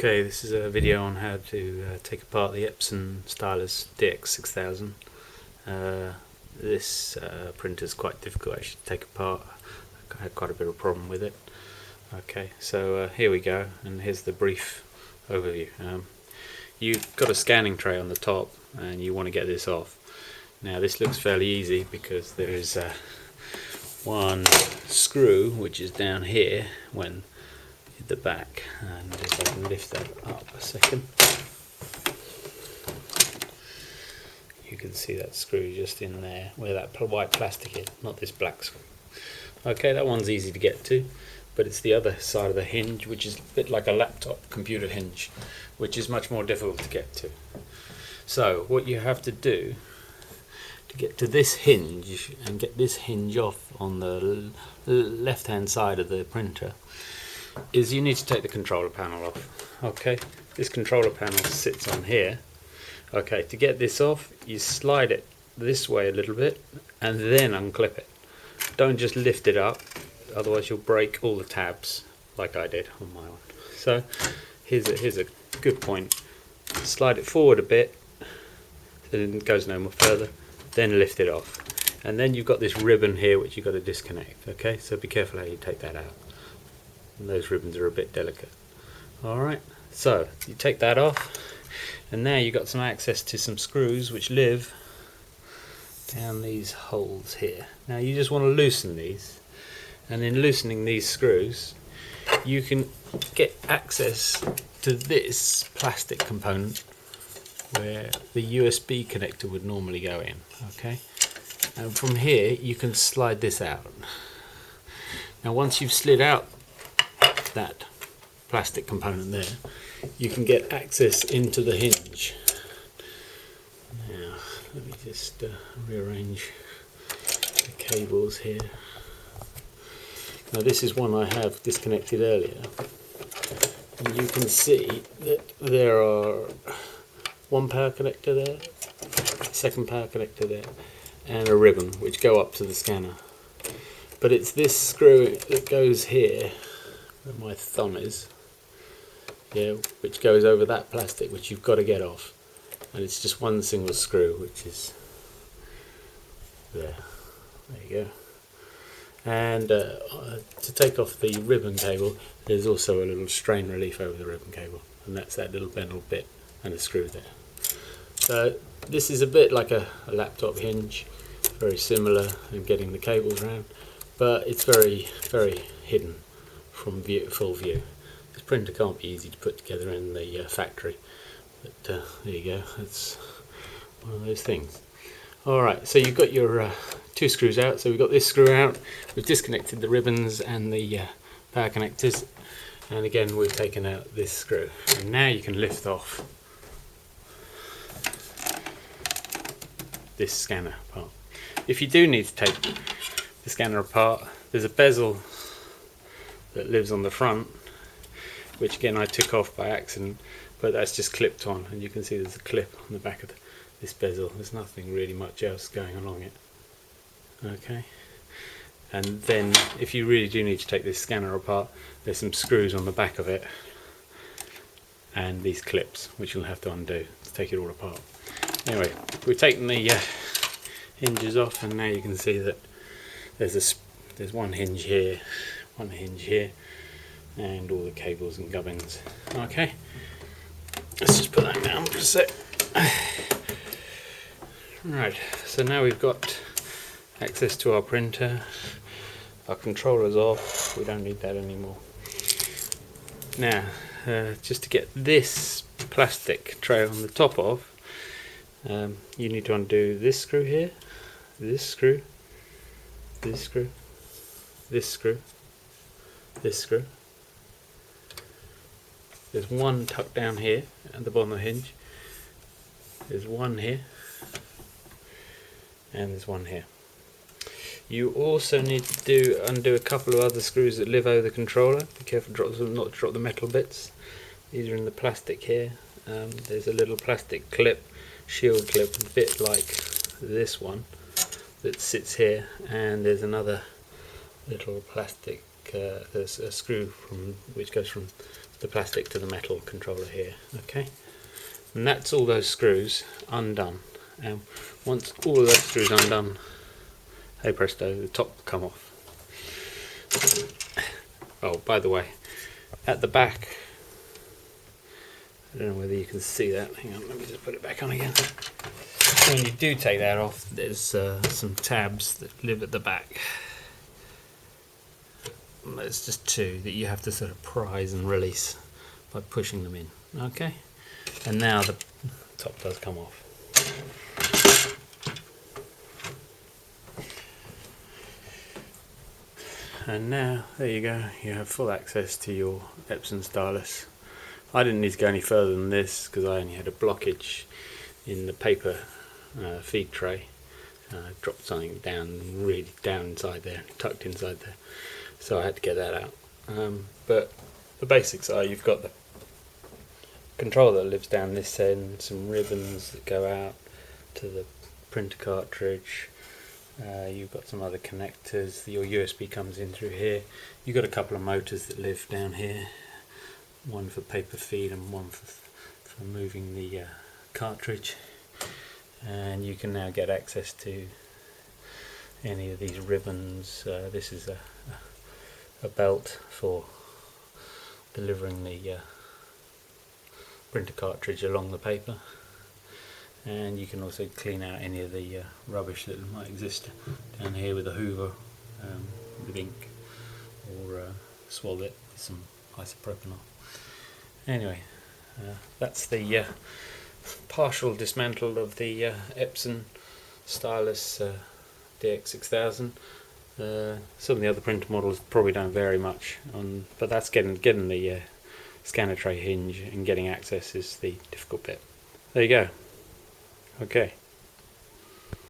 Okay, this is a video on how to take apart the Epson Stylus DX6000. This printer is quite difficult actually to take apart. I had quite a bit of a problem with it. Okay, so here we go, and here's the brief overview. You've got a scanning tray on the top and you want to get this off. Now this looks fairly easy because there is one screw which is down here when the back, and if I can lift that up a second, you can see that screw just in there where that white plastic is, not this black screw. Okay, that one's easy to get to, but it's the other side of the hinge, which is a bit like a laptop computer hinge, which is much more difficult to get to. So what you have to do to get to this hinge and get this hinge off on the left hand side of the printer is you need to take the controller panel off. Okay, this controller panel sits on here. Okay, to get this off, you slide it this way a little bit and then unclip it. Don't just lift it up, otherwise you'll break all the tabs like I did on my one. So here's a good point. Slide it forward a bit so it goes no more further, then lift it off. And then you've got this ribbon here which you've got to disconnect. Okay, so be careful how you take that out. And those ribbons are a bit delicate. Alright, so you take that off, and now you've got some access to some screws which live down these holes here. Now you just want to loosen these, and in loosening these screws you can get access to this plastic component where the USB connector would normally go in. Okay, and from here you can slide this out. Now once you've slid out that plastic component there, you can get access into the hinge. Now let me just rearrange the cables here. Now this is one I have disconnected earlier, and you can see that there are one power connector there, second power connector there, and a ribbon which go up to the scanner. But it's this screw that goes here where my thumb is, yeah, which goes over that plastic, which you've got to get off, and it's just one single screw which is there. There you go. And to take off the ribbon cable, there's also a little strain relief over the ribbon cable, and that's that little bendable bit and a screw there. So this is a bit like a laptop hinge, very similar in getting the cables around, but it's very, very hidden from full view. This printer can't be easy to put together in the factory, but there you go, it's one of those things. Alright, so you've got your two screws out, so we've got this screw out, we've disconnected the ribbons and the power connectors, and again we've taken out this screw, and now you can lift off this scanner apart. If you do need to take the scanner apart, there's a bezel that lives on the front, which again I took off by accident, but that's just clipped on, and you can see there's a clip on the back of this bezel. There's nothing really much else going along it. Okay, and then if you really do need to take this scanner apart, there's some screws on the back of it and these clips which you'll have to undo to take it all apart. Anyway, we've taken the hinges off, and now you can see that there's one hinge here, one hinge here, and all the cables and gubbins. Okay, let's just put that down for a sec. Right, so now we've got access to our printer, our controller's off, we don't need that anymore. Now, just to get this plastic tray on the top of, you need to undo this screw here, this screw, this screw, this screw, this screw. There's one tucked down here at the bottom of the hinge, there's one here, and there's one here. You also need to undo a couple of other screws that live over the controller. Be careful not to drop the metal bits. These are in the plastic here. There's a little plastic clip, shield clip, a bit like this one that sits here, and there's another little plastic there's a screw which goes from the plastic to the metal controller here. Okay, and that's all those screws undone. And once all of those screws undone, hey presto, the top will come off. Oh, by the way, at the back, I don't know whether you can see that. Hang on, let me just put it back on again. When you do take that off, there's some tabs that live at the back. There's just two that you have to sort of prise and release by pushing them in. Okay, and now the top does come off. And now, there you go, you have full access to your Epson Stylus. I didn't need to go any further than this because I only had a blockage in the paper feed tray. Dropped something down, really down inside there, tucked inside there. So I had to get that out. But the basics are, you've got the controller that lives down this end, some ribbons that go out to the printer cartridge. You've got some other connectors. Your USB comes in through here. You've got a couple of motors that live down here. One for paper feed and one for moving the cartridge. And you can now get access to any of these ribbons. This is a belt for delivering the printer cartridge along the paper. And you can also clean out any of the rubbish that might exist down here with a hoover, with ink, or swab it with some isopropanol. Anyway, that's the partial dismantle of the Epson Stylus DX6000. Some of the other printer models probably don't vary much, but that's getting the scanner tray hinge and getting access is the difficult bit. There you go. Okay.